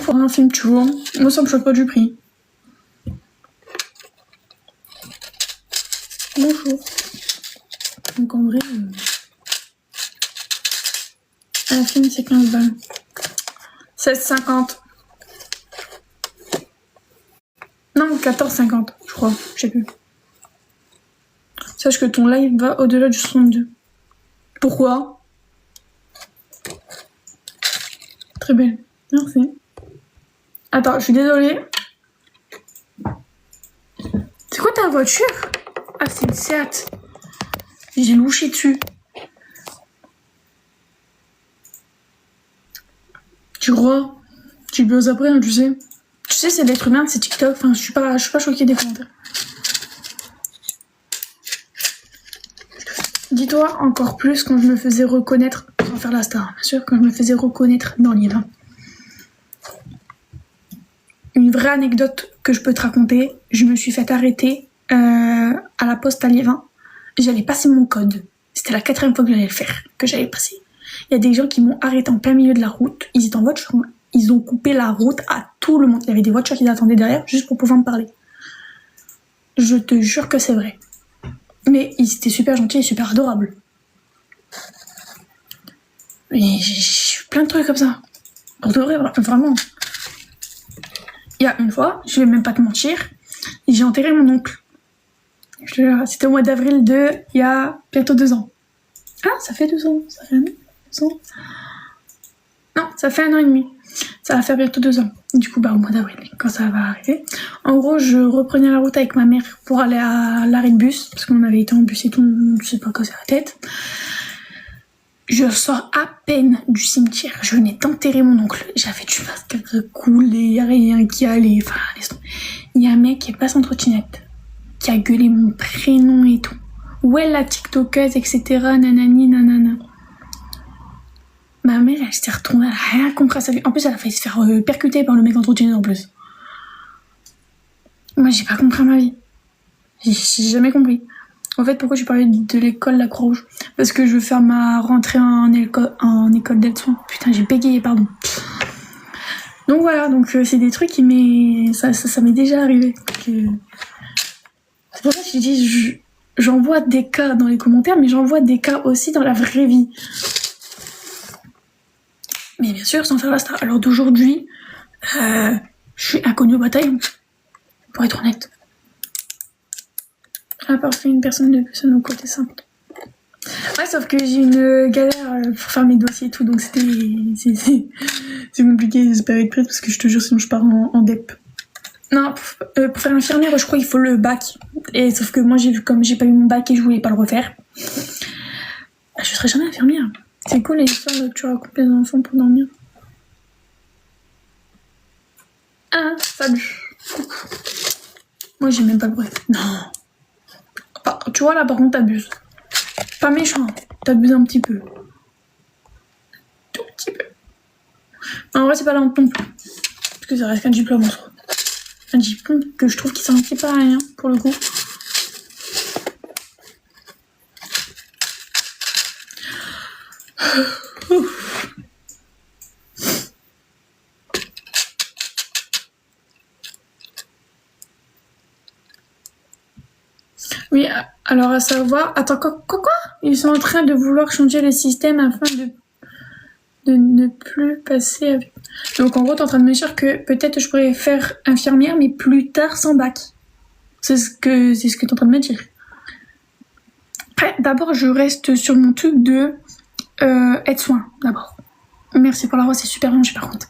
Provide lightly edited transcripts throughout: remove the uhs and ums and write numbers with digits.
pour un film, tu vois. Moi, ça me choque pas du prix. Bonjour. Donc en vrai, un film c'est 15 balles. 16,50. Non, 14,50, je crois. Je sais plus. Sache que ton live va au-delà du 62. Pourquoi? Très belle. Merci. Attends, je suis désolée. C'est quoi ta voiture? Ah, c'est une Seat. J'ai louché dessus. Tu crois? Tu buzz après, hein, tu sais. Tu sais, c'est l'être humain, c'est TikTok. Enfin, je suis pas choquée des commentaires. Dis-toi encore plus quand je me faisais reconnaître, sans faire la star, bien sûr, quand je me faisais reconnaître dans l'île. Une vraie anecdote que je peux te raconter, je me suis fait arrêter à la poste à Liévin. J'allais passer mon code. C'était la 4e fois que j'allais le faire, que j'allais passer. Il y a des gens qui m'ont arrêté en plein milieu de la route. Ils étaient en voiture. Ils ont coupé la route à tout le monde. Il y avait des voitures qui attendaient derrière juste pour pouvoir me parler. Je te jure que c'est vrai. Mais ils étaient super gentils et super adorables. Mais j'ai plein de trucs comme ça. Pour de vrai, vraiment. Il y a une fois, je vais même pas te mentir, j'ai enterré mon oncle. C'était au mois d'avril il y a bientôt 2 ans. Ah, ça fait 2 ans. Ça fait 2 ans. Non, ça fait 1 an et demi. Ça va faire bientôt 2 ans. Du coup, au mois d'avril, quand ça va arriver. En gros, je reprenais la route avec ma mère pour aller à l'arrêt de bus, parce qu'on avait été en bus et tout, je sais pas casser la tête. Je sors à peine du cimetière. Je venais d'enterrer mon oncle. J'avais du mascara coulé, y a rien qui allait. Enfin, il y a un mec qui passe en trottinette, qui a gueulé mon prénom et tout. Ouais, la tiktokeuse, etc. Nanani, nanana. Ma mère, elle s'est retournée, elle a rien compris à sa vie. En plus, elle a failli se faire percuter par le mec en trottinette en plus. Moi, j'ai pas compris ma vie. J'ai jamais compris. En fait, pourquoi je parlais de l'école La Croix-Rouge? Parce que je veux faire ma rentrée en école d'aide-soins. Putain, j'ai bégayé, pardon. Donc voilà, c'est des trucs qui ça m'est déjà arrivé. C'est pour ça que je dis, j'envoie des cas dans les commentaires, mais j'envoie des cas aussi dans la vraie vie. Mais bien sûr, sans faire la star. Alors d'aujourd'hui, je suis inconnue au bataillon, pour être honnête. À part fait une personne de plus à mon côté simple. Ouais, sauf que j'ai une galère pour faire mes dossiers et tout, donc c'est compliqué, j'espère être prête parce que je te jure, sinon je pars en DEP. Non, pour faire infirmière, je crois qu'il faut le bac. Et sauf que moi, comme j'ai pas eu mon bac et je voulais pas le refaire, je serai jamais infirmière. C'est cool les histoires que tu racontes les enfants pour dormir. Ah, salut. Moi, j'ai même pas le bruit. Non. Tu vois, là, par contre, t'abuses. Pas méchant, t'abuses un petit peu. Tout petit peu. En vrai, c'est pas la honte non plus. Parce que ça reste qu'un diplôme en soi. Un diplôme que je trouve qui sert un petit peu à rien, pour le coup. Oui, alors à savoir... Attends, quoi? Ils sont en train de vouloir changer le système afin de ne plus passer avec... Donc en gros, t'es en train de me dire que peut-être je pourrais faire infirmière, mais plus tard sans bac. C'est ce que t'es en train de me dire. Après, d'abord, je reste sur mon truc de aide-soin, d'abord. Merci pour la rose, c'est super bien, j'ai par contre.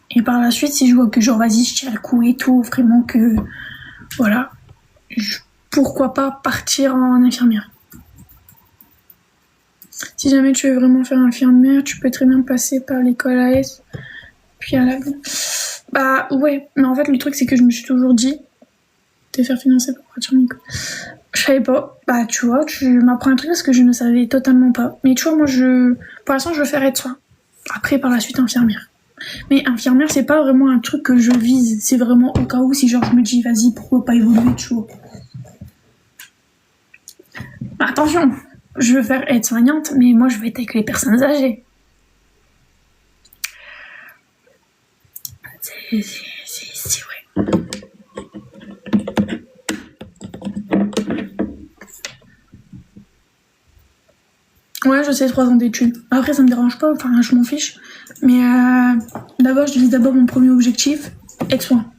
Et par la suite, si je vois que genre, vas-y, je tiens le coup et tout, vraiment que... Voilà. Pourquoi pas partir en infirmière. Si jamais tu veux vraiment faire infirmière, tu peux très bien passer par l'école AS, puis à la... Bah ouais, mais en fait le truc c'est que je me suis toujours dit, te faire financer pour partir en école. Je savais pas, bah tu vois, tu m'apprends un truc parce que je ne savais totalement pas. Mais tu vois, moi pour l'instant je veux faire aide-soin. Après par la suite infirmière. Mais infirmière c'est pas vraiment un truc que je vise, c'est vraiment au cas où si genre je me dis vas-y pourquoi pas évoluer, tu vois. Attention, je veux faire aide-soignante, mais moi je veux être avec les personnes âgées. C'est vrai. Ouais, je sais, 3 ans d'études. Après, ça me dérange pas, enfin, je m'en fiche. Mais d'abord, je dis d'abord mon premier objectif, être soin.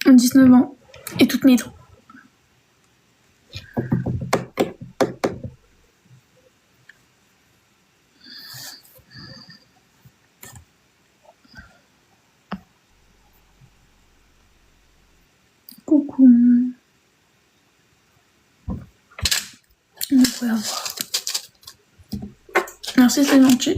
19 ans et toutes mes dents. Coucou. On pourrait avoir. Merci, c'est gentil.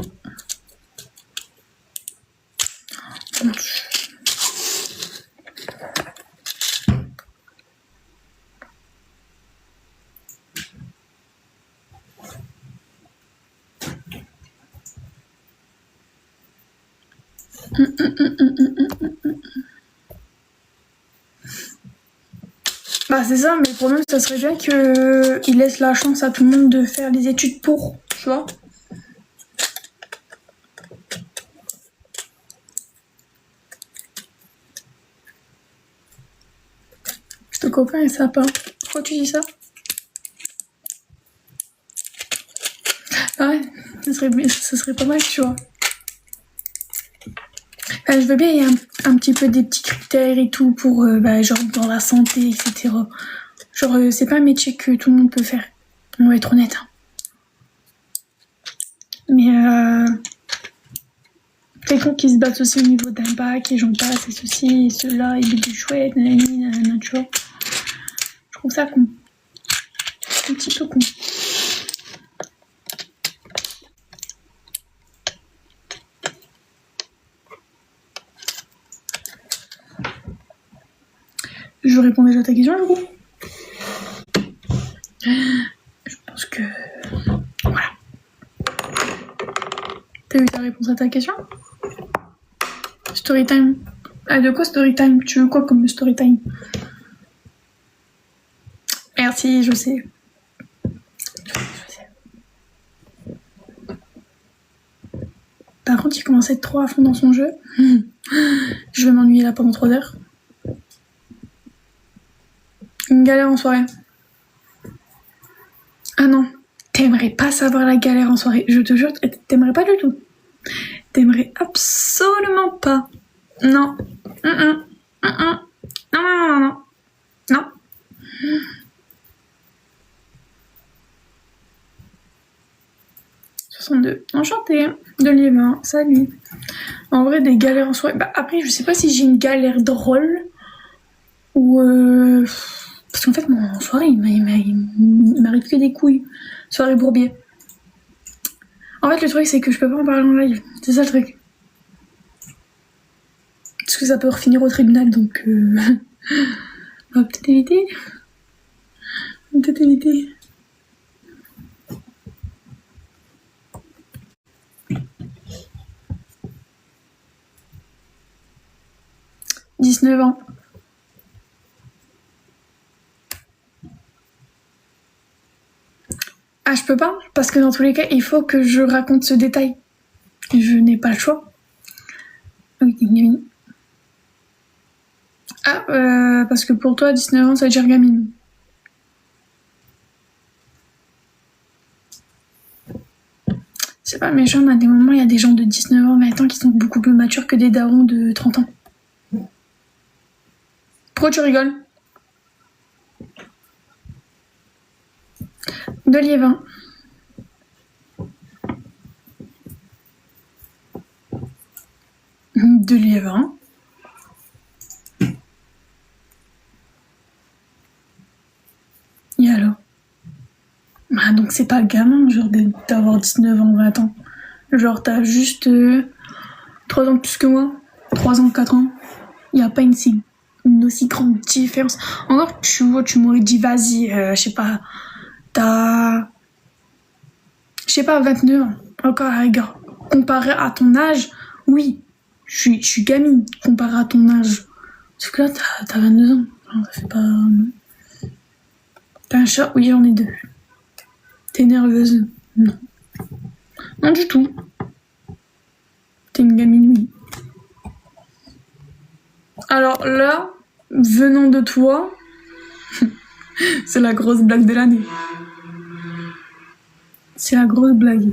Bah c'est ça, mais le problème ça serait bien qu'il laisse la chance à tout le monde de faire les études pour, tu vois. Ce copain est sympa. Pourquoi tu dis ça? Ah ouais, ça serait pas mal, tu vois. Enfin, je veux bien, il y a un petit peu des petits critères et tout pour, genre dans la santé, etc. Genre, c'est pas un métier que tout le monde peut faire. On va être honnête. Hein. Mais quelqu'un qui se bat aussi au niveau d'un bac et j'en passe et ceci et cela et du chouette, nanana, tu vois. Je trouve ça con. Un petit peu con. Je réponds déjà à ta question, du coup. Je pense que... Voilà. T'as eu ta réponse à ta question? Storytime. Ah, de quoi storytime? Tu veux quoi comme storytime? Merci, je sais. Par contre, il commence à être trop à fond dans son jeu. Je vais m'ennuyer là pendant 3 heures. Une galère en soirée. Ah non, t'aimerais pas savoir la galère en soirée. Je te jure, t'aimerais pas du tout. T'aimerais absolument pas. Non. Non, non, non, non. Non. Enchantée. De Liévin, salut. En vrai, des galères en soirée. Bah, après, je sais pas si j'ai une galère drôle ou. Parce qu'en fait, moi, en soirée, il m'arrive que des couilles. Soirée bourbier. En fait, le truc, c'est que je peux pas en parler en live. C'est ça le truc. Parce que ça peut finir au tribunal, donc. On va peut-être éviter. On va peut-être éviter. « 19 ans. Ah, je peux pas, parce que dans tous les cas, il faut que je raconte ce détail. Je n'ai pas le choix. Oui. Ah, parce que pour toi, 19 ans, ça veut dire gamine. C'est pas méchant, mais à des moments, il y a des gens de 19 ans, 20 ans qui sont beaucoup plus matures que des darons de 30 ans. Pourquoi tu rigoles? De Liévin. De Liévin. Et alors? Ah, donc c'est pas gamin, genre d'avoir 19 ans, 20 ans. Genre t'as juste 3 ans de plus que moi. 3 ans, 4 ans. Il n'y a pas une aussi grande différence. Encore, tu vois, tu m'aurais dit, vas-y, je sais pas, t'as... Je sais pas, 29 ans. Encore, regarde. Comparé à ton âge, oui, je suis gamine, comparé à ton âge. Sauf que là, t'as 22 ans. Enfin, ça fait pas... T'as un chat? Oui, j'en ai 2. T'es nerveuse? Non. Non du tout. Alors là, venant de toi, c'est la grosse blague de l'année. C'est la grosse blague.